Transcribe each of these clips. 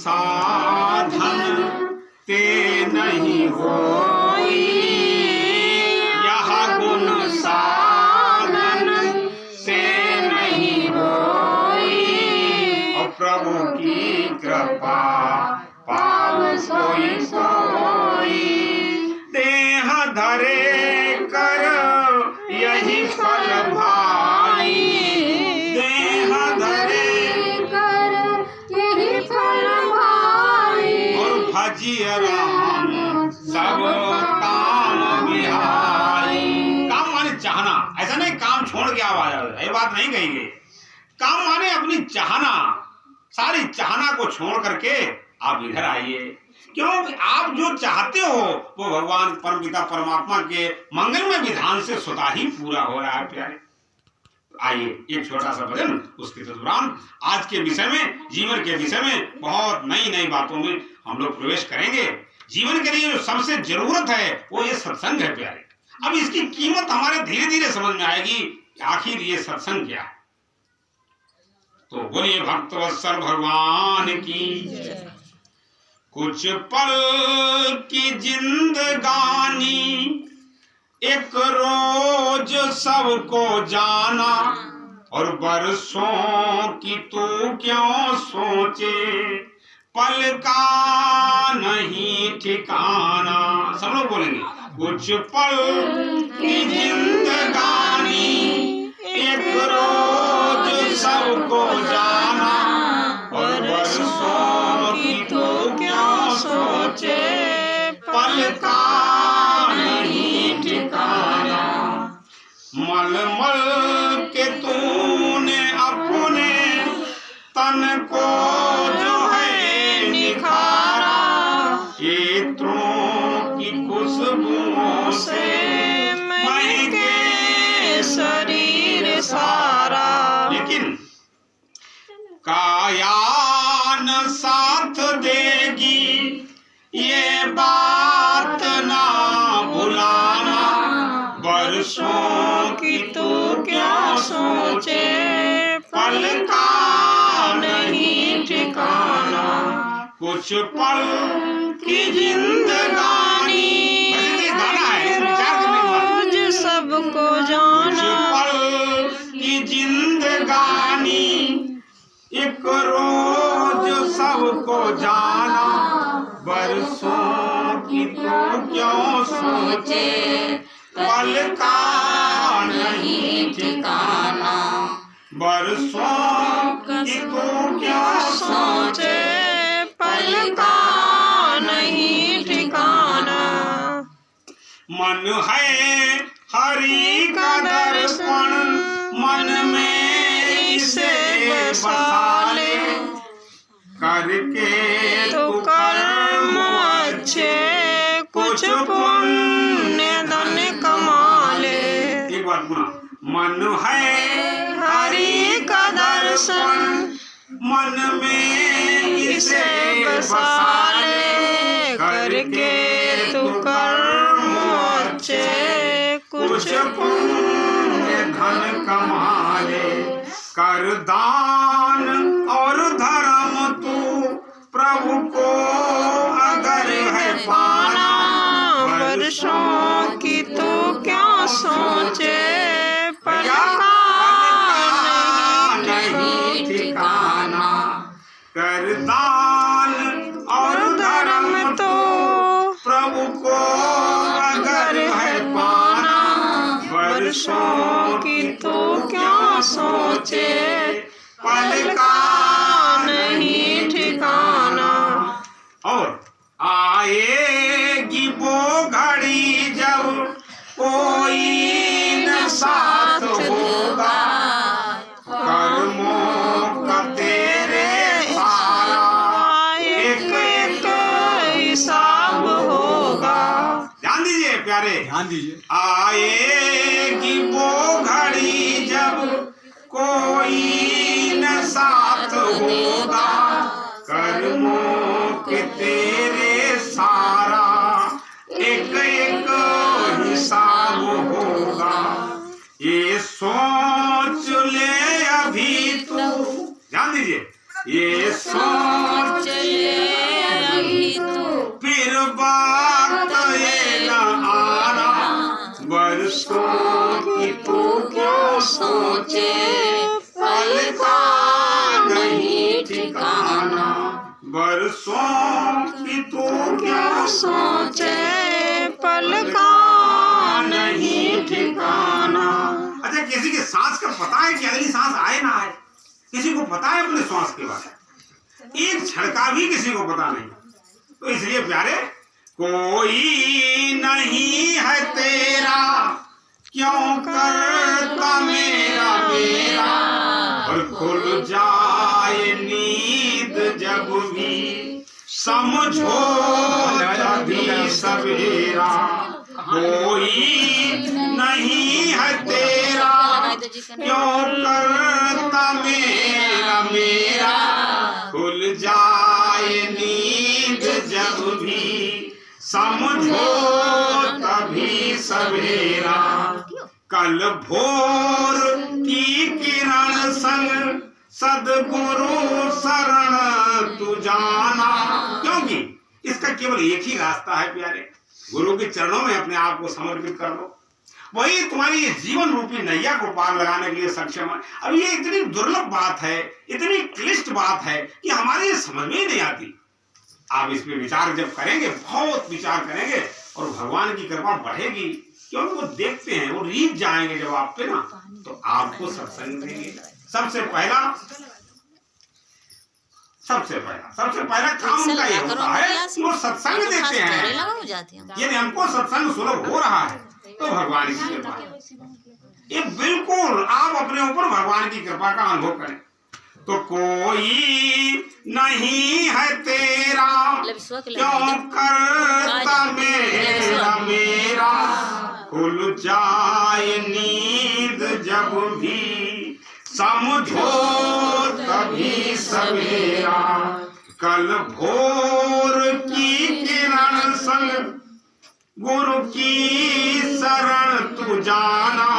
साधन ते नहीं होई, यह गुण साधन से नहीं होई, और प्रभु की कृपा पाव सोई सोई। देह धरे कर यही फल भाई, देह धरे कर यही फल भाई, और भजिय राम सब काम बिहाई। काम माने चाहना, ऐसा नहीं काम छोड़ के आप आ जाओ, ये बात नहीं कही गई। काम माने अपनी चाहना, सारी चाहना को छोड़ करके आप इधर आइए, क्योंकि आप जो चाहते हो वो भगवान परमपिता परमात्मा के मंगलमय विधान से स्वतः ही पूरा हो रहा है प्यारे। आइए एक छोटा सा भजन, उसके दौरान आज के विषय में, जीवन के विषय में बहुत नई नई बातों में हम लोग प्रवेश करेंगे। जीवन के लिए जो सबसे जरूरत है वो ये सत्संग है प्यारे। अब इसकी कीमत हमारे धीरे धीरे समझ में आएगी कि आखिर ये सत्संग क्या है। तो बोलिए भक्तवत्सल भगवान की। कुछ पल की जिंदगानी एक रोज सबको जाना, और बरसों की तू क्यों सोचे, पल का नहीं ठिकाना। सब लोग बोलेंगे। कुछ पल की जिंदगानी एक रोज सबको जाना, और बरसों की तू क्यों सोचे, पल का नहीं ठिकाना। मल मल के तूने अपने तन को जो है निखारा, क्षेत्रों की खुशबुओं से महके शरीर सारा। लेकिन काया न साथ देगी ये बात ना भुलाना, बरसों की तू क्या सोचे, पल का नहीं ठिकाना। कुछ पल की जिंदगानी, गाना है विचार करने की बात, सबको जाना। कुछ पल की जिंदगानी एक रोज सबको जाना, बरसों की तो क्यों सोचे, पल का नहीं ठिकाना। बरसों की तो क्यों सोचे, पल का नहीं ठिकाना। मन है हरि का दर्पण, मन में इसे बसाले, करके तो कर्म अच्छे कुछ पुण्य धन कमा ले। एक बात सुना, मन है हरि का दर्शन, मन में इसे बसा ले, करके तो कर्म अच्छे कुछ पुण्य धन कमा ले। कर दान और धर्म तू प्रभु को अगर है पाना, वर्षों की तू क्या सोचे, पल का नहीं ठिकाना। कर दान और धर्म तो प्रभु को अगर है पाना, वर्षों की तू क्या सोचे, पल का नहीं ठिकाना। और आएगी वो घड़ी जब कोई न साथ होगा, कर्मों का तेरे सारा एक एक हिसाब होगा। ध्यान दीजिए प्यारे, ध्यान दीजिए। आएगी वो घड़ी जब कोई न साथ होगा, कर्मों के तेरे सारा एक एक हिसाब होगा। ये सोच ले अभी तू, ध्यान दीजिए, ये सोच ले जाना, बरसों की तू क्या सोचे पल का नहीं ठिकाना। अच्छा, किसी की सांस का पता है कि अगली सांस आए ना आए? किसी को पता है अपने सांस के बारे में? एक क्षण का भी किसी को पता नहीं। तो इसलिए प्यारे, कोई नहीं है तेरा, क्यों करता मेरा मेरा, और खुल जाए नींद जब भी, समझो तभी सवेरा। कोई नहीं है तेरा, क्यों करता मेरा मेरा, खुल जाए नींद जब भी, समझो तभी सवेरा। कल भोर की किरण संग सद्गुरु शरण तू जाना। क्योंकि इसका केवल एक ही रास्ता है प्यारे, गुरु के चरणों में अपने आप को समर्पित कर दो, वही तुम्हारी ये जीवन रूपी नैया को पार लगाने के लिए सक्षम है। अब ये इतनी दुर्लभ बात है, इतनी क्लिष्ट बात है कि हमारे ये समझ में ही नहीं आती। आप इस पे विचार जब करेंगे, बहुत विचार करेंगे, और भगवान की कृपा बढ़ेगी, क्योंकि वो देखते हैं, वो रीझ जाएंगे जब आप पे ना, तो आपको सत्संग देंगे। सबसे पहला काम उनका ये होता है कि वो सत्संग देते हैं। यदि हमको सत्संग सुलभ हो रहा है तो भगवान की कृपा है। ये बिल्कुल आप अपने ऊपर भगवान की कृपा का अनुभव करें। तो कोई नहीं है तेरा, क्यों करता मेरा मेरा, खुल जाए नींद जब भी, समझो तभी सवेरा। कल भोर की किरण संग गुरु की शरण तू जाना,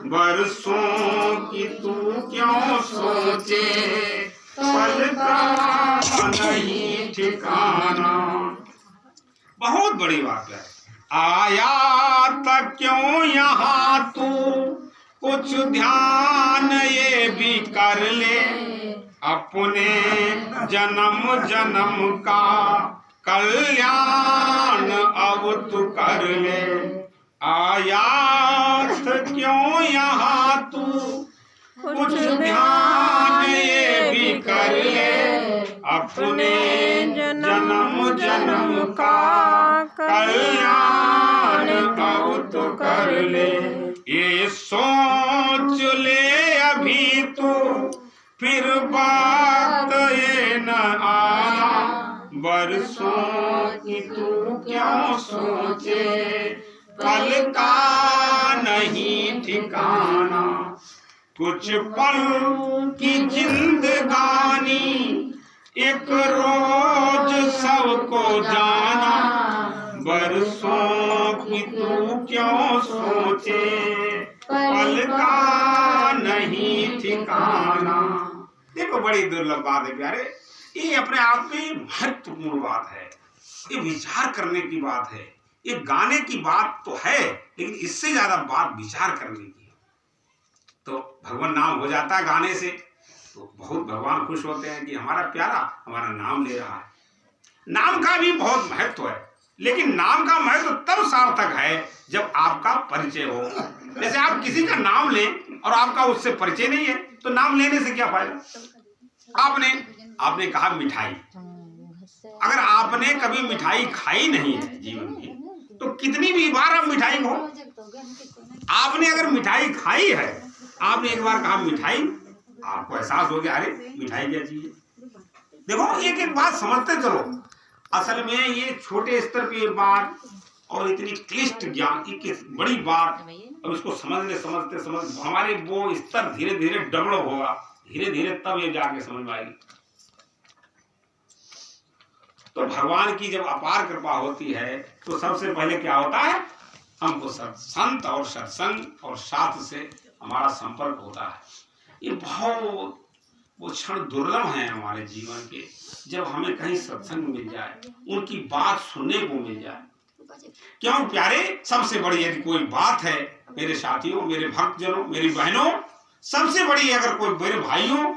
बरसों की तू क्यों सोचे पल का नहीं ठिकाना। बहुत बड़ी बात है। आया तक क्यों यहाँ तू, कुछ ध्यान ये भी कर ले, अपने जन्म जन्म का कल्याण अब तू कर ले। आया क्यों यहाँ तू, कुछ ध्यान ये भी कर ले, अपने जन्म जन्म का कल्याण अब तू कर ले। ये सोच ले अभी तू, फिर बात ये न आना, बरसों की तू क्यों सोचे पल का नहीं ठिकाना। कुछ पल की जिंदगानी, एक रोज सबको जाना, बरसों की तू क्यों सोचे पल का नहीं ठिकाना। देखो, बड़ी दुर्लभ बात है प्यारे, ये अपने आप में महत्वपूर्ण बात है, ये विचार करने की बात है। ये गाने की बात तो है, लेकिन इससे ज्यादा बात विचार करने की है। तो भगवान नाम हो जाता है गाने से, तो बहुत भगवान खुश होते हैं कि हमारा प्यारा हमारा नाम ले रहा है। नाम का भी बहुत महत्व है, लेकिन नाम का महत्व तब सार्थक है जब आपका परिचय हो। जैसे आप किसी का नाम लें और आपका उससे परिचय नहीं है, तो नाम लेने से क्या फायदा। आपने कहा मिठाई, अगर आपने कभी मिठाई खाई नहीं है जीवन में, तो कितनी भी बार आप मिठाई खाओ। आपने अगर मिठाई खाई है, आपने एक बार कहा मिठाई, आपको एहसास हो गया अरे मिठाई क्या चीज है। देखो, एक एक बात समझते चलो। असल में ये छोटे स्तर की बात और इतनी क्लिष्ट ज्ञान की बड़ी बात, अब इसको समझते हमारे वो स्तर धीरे धीरे डेवलप होगा, धीरे धीरे तब ये जाके समझ में आएगी। तो भगवान की जब अपार कृपा होती है, तो सबसे पहले क्या होता है, हमको संत और सत्संग और शास्त्र से हमारा संपर्क होता है। ये बहुत वो क्षण दुर्लभ है हमारे जीवन के, जब हमें कहीं सत्संग मिल जाए, उनकी बात सुनने को मिल जाए। क्यों प्यारे, सबसे बड़ी यदि कोई बात है मेरे साथियों, मेरे भक्तजनों, मेरी बहनों, सबसे बड़ी अगर कोई मेरे भाइयों,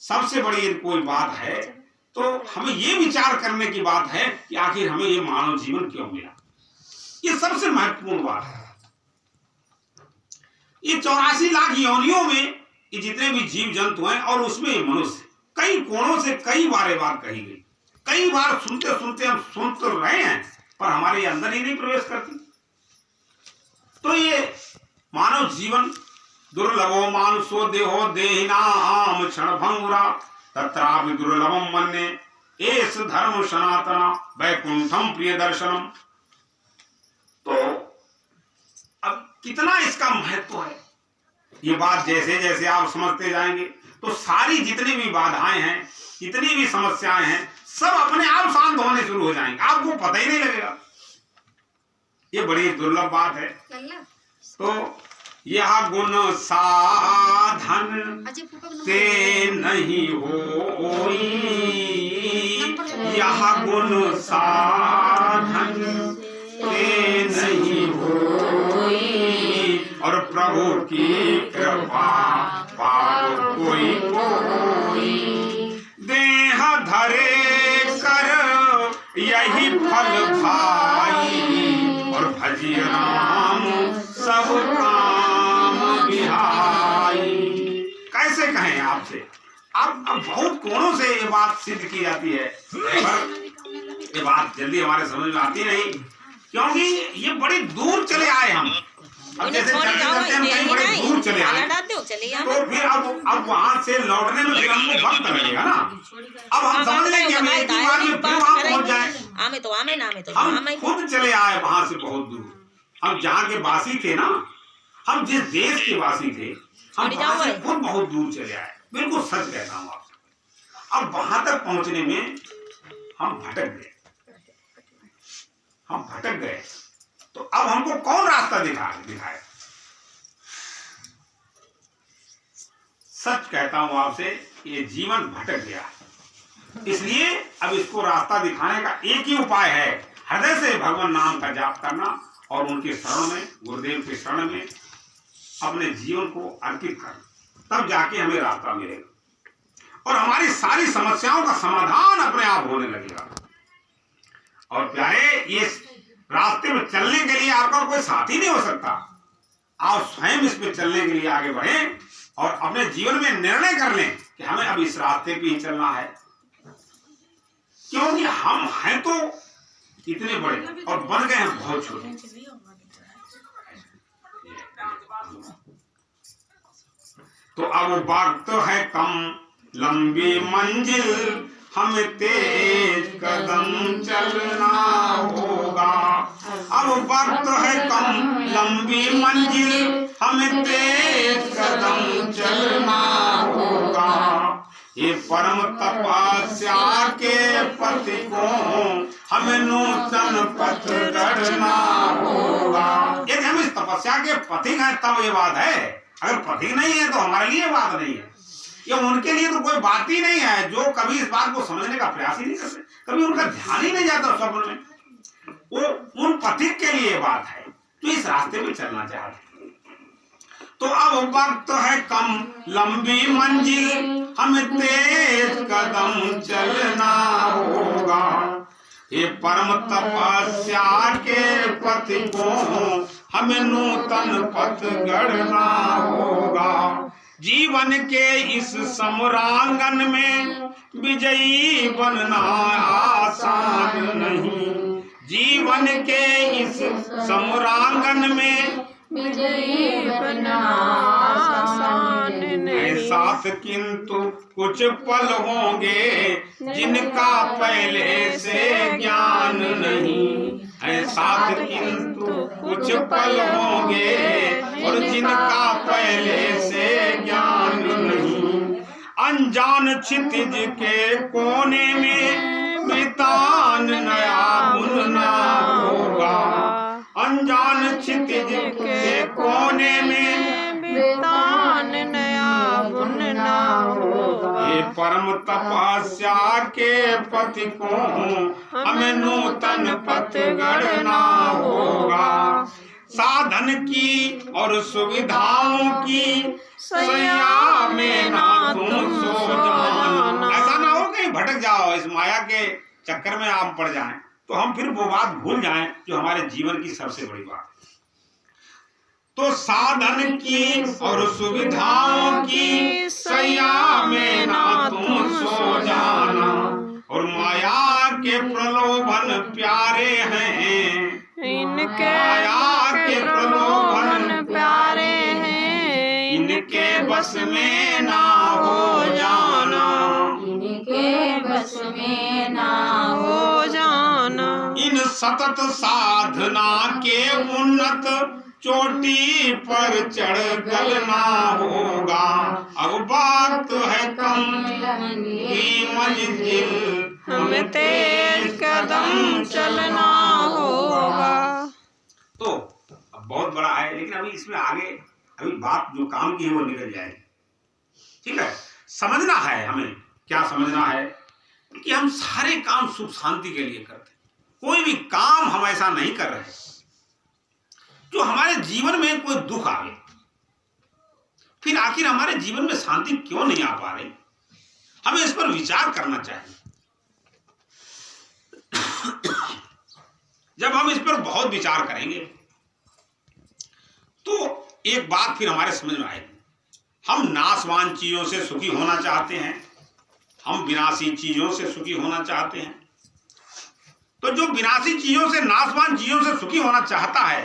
सबसे बड़ी यदि कोई बात है तो हमें ये विचार करने की बात है कि आखिर हमें ये मानव जीवन क्यों मिला। ये सबसे महत्वपूर्ण बात है। ये 84 लाख योनियों में ये जितने भी जीव जंतु हैं और उसमें ये मनुष्य, कई कोणों से कई बार ये बात कही गई, कई बार सुनते सुनते हम सुन तो रहे हैं पर हमारे अंदर ही नहीं प्रवेश करती। तो ये मानव जीवन दुर्लभो मानुषो देहो देहिनाम क्षणभंगुरा तत्रापि दुर्लभम मन्ये एष धर्म सनातना वैकुंठम प्रिय दर्शनम। तो अब कितना इसका महत्व है, ये बात जैसे जैसे आप समझते जाएंगे तो सारी जितनी भी बाधाएं हैं, जितनी भी समस्याएं हैं, सब अपने आप शांत होने शुरू हो जाएंगे, आपको पता ही नहीं लगेगा। ये बड़ी दुर्लभ बात है। तो यह गुण साधन ते नहीं होई, यह गुण साधन ते नहीं होई, और प्रभु की कृपा पाप कोई कोई, देह धरे कर यही फल भाई, और भजिय राम सब काम बिहाई। कैसे कहें आपसे, अब बहुत कोणों से ये बात सिद्ध की जाती है, पर ये बात जल्दी हमारे समझ में आती नहीं, क्योंकि ये बड़ी दूर चले आए हम। अब जैसे चलते हम कहीं बड़े दूर चले आए, तो फिर अब वहां से लौटने में फिर हमको वक्त लगेगा ना। अब हम समझ लें कि हम एक ही बार में फिर वहां पहुंच जाए। हम खुद चले आए वहां से बहुत दूर। हम जहाँ के वासी थे ना, हम जिस देश के वासी थे, हम वहां से खुद बहुत दूर चले आए। बिल्कुल सच कहता हूँ आपसे। अब वहां तक पहुंचने में हम भटक गए। तो अब हमको कौन रास्ता दिखाए? सच कहता हूं आपसे, ये जीवन भटक गया। इसलिए अब इसको रास्ता दिखाने का एक ही उपाय है, हृदय से भगवान नाम का जाप करना और उनके शरण में, गुरुदेव के शरण में अपने जीवन को अर्पित करना। तब जाके हमें रास्ता मिलेगा और हमारी सारी समस्याओं का समाधान अपने आप होने लगेगा। और प्यारे, ये रास्ते में चलने के लिए आपका कोई साथी नहीं हो सकता। आप स्वयं इस पे चलने के लिए आगे बढ़ें और अपने जीवन में निर्णय कर लें कि हमें अब इस रास्ते पे ही चलना है, क्योंकि हम हैं तो इतने बड़े और बन गए हैं बहुत छोटे। तो अब वक्त है कम, लंबी मंजिल हमें तेज कदम चलना होगा। अब वक्त है कम, लंबी मंजिल हमें तेज कदम चलना होगा। ये परम तपस्या के पथ को हमें नूतन पथ गढ़ना होगा। यदि हम इस तपस्या के पथिक हैं तब ये बात है, अगर पथिक नहीं है तो हमारे लिए बात नहीं है। ये उनके लिए तो कोई बात ही नहीं है जो कभी इस बात को समझने का प्रयास ही नहीं करते, कभी उनका ध्यान ही नहीं जाता स्वप्न में। वो उन पथिक के लिए बात है जो इस रास्ते में चलना चाहते हैं। तो अब वक्त है कम, लंबी मंजिल हमें तेज कदम चलना होगा। ये परम तपस्या के पथ को हमें नूतन पथ गढ़ना होगा। जीवन के इस समरांगन में विजयी बनना आसान नहीं। जीवन के इस समरांगन में विजयी बनना आसान नहीं। साथ किंतु कुछ पल होंगे जिनका पहले से ज्ञान नहीं। साथ किंतु कुछ पल होंगे और जिनका पहले से ज्ञान नहीं। अनजान क्षितिज के कोने में वितान नया बुनना होगा। अनजान क्षितिज के कोने में वितान नया बुनना होगा। ये परम तपस्या के पथ को हमें नूतन पथ गढ़ना होगा। साधन की और सुविधाओं की सैया में ना तुम सो जाना। ऐसा ना हो कि भटक जाओ, इस माया के चक्कर में आप पड़ जाएं, तो हम फिर वो बात भूल जाएं जो हमारे जीवन की सबसे बड़ी बात है। तो साधन की और सुविधाओं की सैया में ना तुम सो जाना, और माया के प्रलोभन प्यारे हैं, इनके माया के प्रलोभन प्यारे हैं, इनके बस में ना हो जाना, इनके बस में ना हो जाना। इन सतत साधना के उन्नत चोटी पर चढ़ गलना होगा, अब बात है कम की मंजिल, हमें तेज कदम चलना होगा। तो अब बहुत बड़ा है, लेकिन अभी इसमें आगे अभी बात जो काम की है वो निकल जाएगी। ठीक है, समझना है हमें, क्या समझना है कि हम सारे काम सुख शांति के लिए करते हैं। कोई भी काम हम ऐसा नहीं कर रहे जो हमारे जीवन में कोई दुख आवे, फिर आखिर हमारे जीवन में शांति क्यों नहीं आ पा रही, हमें इस पर विचार करना चाहिए। जब हम इस पर बहुत विचार करेंगे तो एक बात फिर हमारे समझ में आएगी, हम नाशवान चीजों से सुखी होना चाहते हैं, हम विनाशी चीजों से सुखी होना चाहते हैं। तो जो विनाशी चीजों से, नाशवान चीजों से सुखी होना चाहता है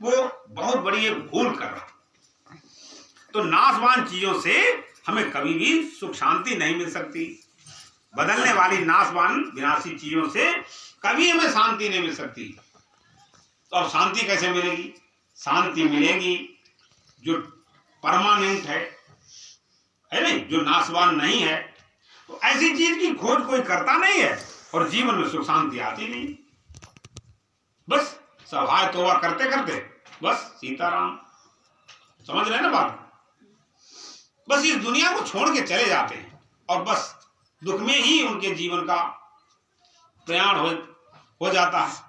वो बहुत बड़ी एक भूल कर रहा है। तो नाशवान चीजों से हमें कभी भी सुख शांति नहीं मिल सकती, बदलने वाली नाशवान विनाशी चीजों से कभी हमें शांति नहीं मिल सकती। तो अब शांति कैसे मिलेगी? शांति मिलेगी जो परमानेंट है नहीं, जो नाशवान नहीं है। तो ऐसी चीज की खोज कोई करता नहीं है और जीवन में सुख शांति आती नहीं। बस सवाय तोबा करते करते बस सीताराम, समझ रहे ना बात? बस इस दुनिया को छोड़ के चले जाते हैं और बस दुख में ही उनके जीवन का प्रयाण हो जाता है।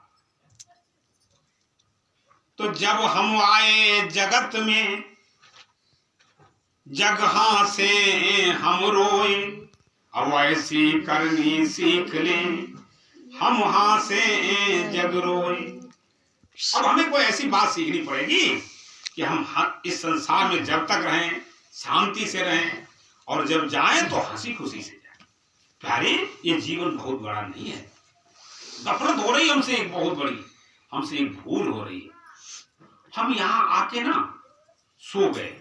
तो जब हम आए जगत में जगह से हम रोए, अब ऐसी करनी सीख लें हम वहां से जग रोए। अब हमें कोई ऐसी बात सीखनी पड़ेगी कि हम इस संसार में जब तक रहें शांति से रहें और जब जाएं तो हंसी खुशी से जाएं। प्यारे, ये जीवन बहुत बड़ा नहीं है। गफलत हो रही हमसे, एक बहुत बड़ी हमसे एक भूल हो रही है। हम यहाँ आके ना सो गए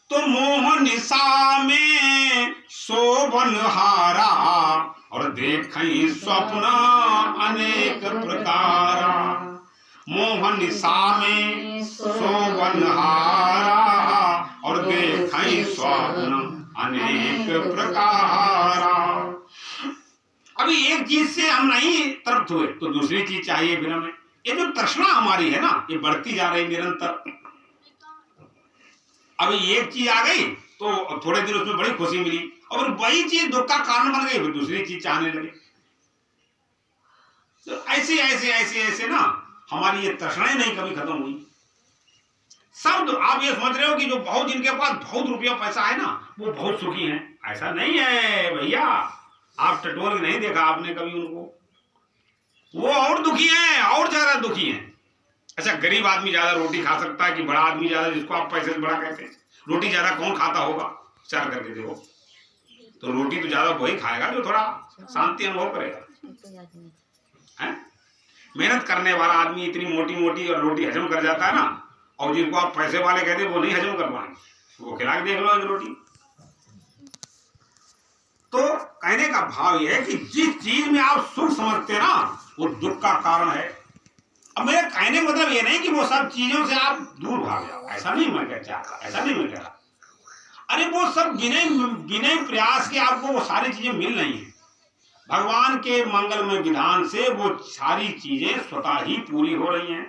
तो मोह निशा में शोभन हारा, और देखें स्वप्न अनेक प्रकारा। मोह निशा में शोभन हारा, और देखें स्वप्न अनेक प्रकारा। अभी एक चीज से हम नहीं तृप्त हुए तो दूसरी चीज चाहिए फिर हमें। ये जो तृष्णा हमारी है ना, ये बढ़ती जा रही निरंतर। अभी एक चीज आ गई तो थोड़े दिन उसमें बड़ी खुशी मिली, और वही चीज दुख का कारण बन गई, फिर दूसरी चीज चाहने लगे। तो ऐसे ऐसे ऐसे ऐसे ना हमारी ये तृष्णाएं नहीं कभी खत्म हुई। सब आप ये समझ रहे हो कि जो बहुत जिनके पास बहुत रुपया पैसा है ना वो बहुत सुखी हैं, ऐसा नहीं है भैया। आप टटोल नहीं देखा आपने कभी उनको, वो और दुखी हैं, और ज्यादा दुखी हैं। अच्छा, गरीब आदमी ज्यादा रोटी खा सकता है कि बड़ा आदमी ज्यादा, जिसको आप पैसे से बड़ा कहते हैं? रोटी ज्यादा कौन खाता होगा? विचार करके देखो। तो रोटी तो ज्यादा वही खाएगा जो थोड़ा शांति अनुभव करेगा। है मेहनत करने वाला आदमी इतनी मोटी मोटी और रोटी हजम कर जाता है ना, और जिनको आप पैसे वाले कहते हैं वो नहीं हजम कर पाएंगे, वो खिला के देख लो एक रोटी। तो कहने का भाव यह है कि जिस चीज में आप सुख समझते हैं ना वो दुख का कारण है। अब मेरे कहने का मतलब ये नहीं कि वो सब चीजों से आप दूर भाग जाओ, ऐसा नहीं मैं कह चाहता, ऐसा नहीं मैं कह रहा। अरे वो सब बिना प्रयास के आपको वो सारी चीजें मिल रही हैं। भगवान के मंगलमय विधान से वो सारी चीजें स्वतः ही पूरी हो रही हैं।